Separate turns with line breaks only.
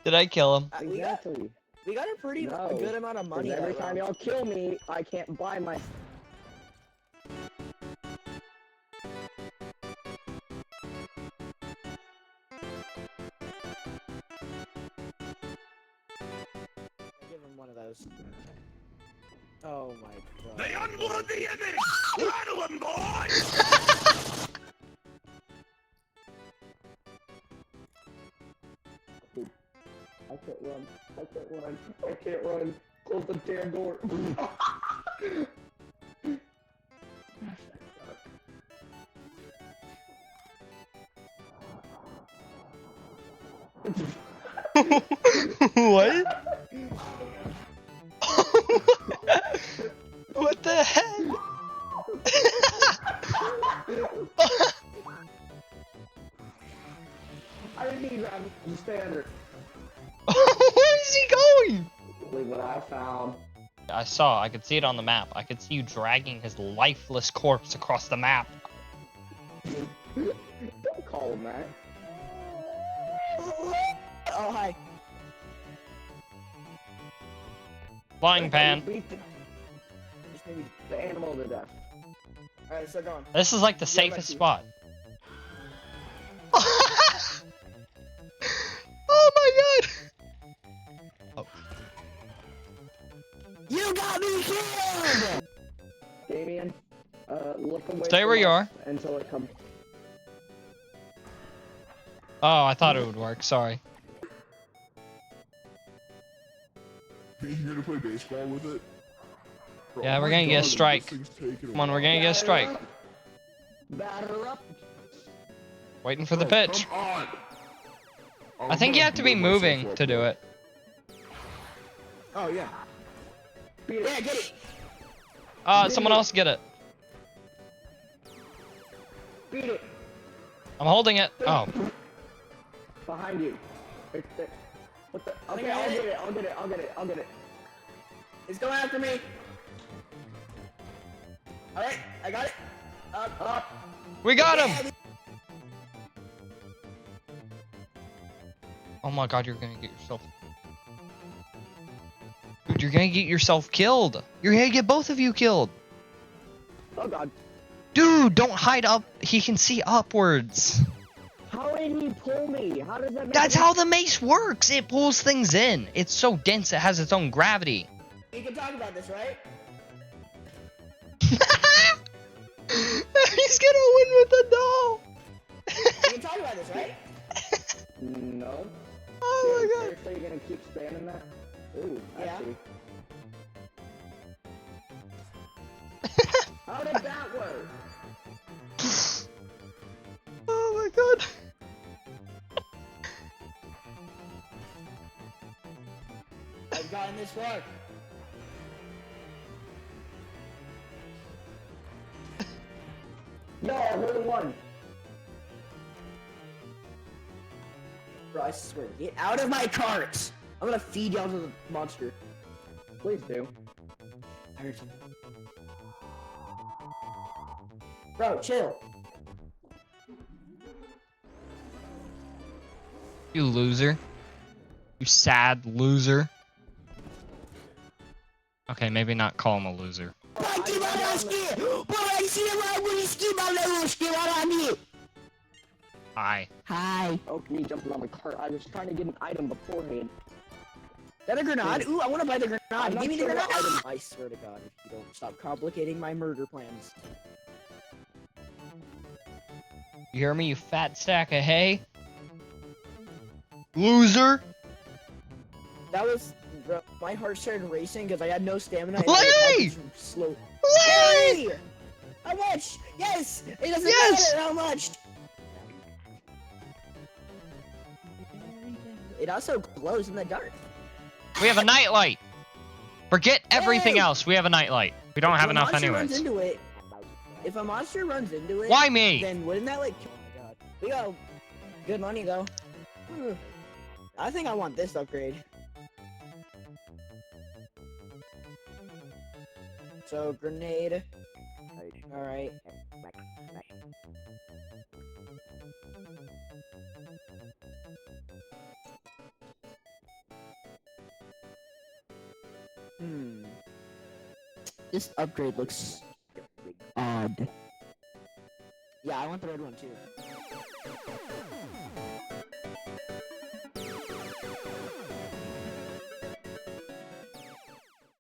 Did I kill him?
Exactly.
We got a pretty
No,
good amount of money.
Every
that
time
round.
y'all kill me, I can't buy my.
Give him one of those. Oh my god.
The unworthy image! Rattle 'em, boys!
I can't run. I can't run. I can't run. Close the damn door.
What? What the heck?
I didn't need that. Just stay under.
Where is he going?
Look what I found.
I could see it on the map. I could see you dragging his lifeless corpse across the map.
Don't call him that.
Oh hi.
Flying pan.
Beat
Just maybe.
the animal to death.
Alright, so going.
This is like the
Yeah,
safest
Mikey.
spot. Oh my god!
You got me killed!
Damien, look away.
Stay
from
where you
us
are.
until it comes.
Oh, I thought it would work. Sorry.
Think you're gonna play baseball with it? Bro,
Yeah,
oh
we're
my
gonna get a
God,
strike.
this thing's taking
Come on, we're
while.
gonna get a strike.
Batter up.
Waiting for the
Bro,
pitch.
come on. Oh,
I think
I'm
you
gonna
have to be
blow myself
moving
up,
to do
bro.
it.
Oh yeah.
Beat it.
Yeah, get it!
Someone else get it.
Beat it.
I'm holding it. Oh.
Behind you. What the?
I
Okay,
got
I'll
it.
get it. I'll get it. I'll get it. I'll get it.
It's going after me! Alright, I got it! Up!
We got
Yeah,
him! Oh my god, you're gonna get yourself... Dude, you're gonna get yourself killed. You're gonna get both of you killed.
Oh god.
Dude, don't hide up. He can see upwards.
How did he pull me? How does that make
That's
any-
how the mace works. It pulls things in. It's so dense, it has its own gravity.
We can talk about this, right?
He's gonna win with the doll.
We can talk about this, right?
No.
Oh my god.
Seriously, you're gonna keep spamming that? Ooh,
Yeah.
actually. How did that work?
Oh my god.
I've gotten this far.
No, I really won.
Bro, I swear, get out of my cart! I'm gonna feed y'all to the monster.
Please do.
I heard something. Bro, chill.
You loser. You sad loser. Okay, maybe not call him a loser. Hi.
Hi.
Oh, me jumping on the cart. I was trying to get an item beforehand.
Is that a grenade? Ooh, I wanna buy the grenade.
I'm
Give
not
me the
sure
grenade.
what item-
I swear to God, if you don't stop complicating my murder plans.
You hear me, you fat stack of hay? Loser!
That was, bro, my heart started racing because I had no stamina. And
Larry!
I had to slow.
Larry!
Larry! How much? Yes! It doesn't
Yes!
matter how much! It also glows in the dark.
We have a nightlight! Forget everything
Yay!
else, we have a nightlight. We don't have
If a
enough
monster runs
anyways.
into it, if a monster runs into it,
Why me?
then wouldn't that like? Oh my god, we got good money though. I think I want this upgrade. So grenade. All right. Hmm. This upgrade looks odd. Yeah, I want the red one too.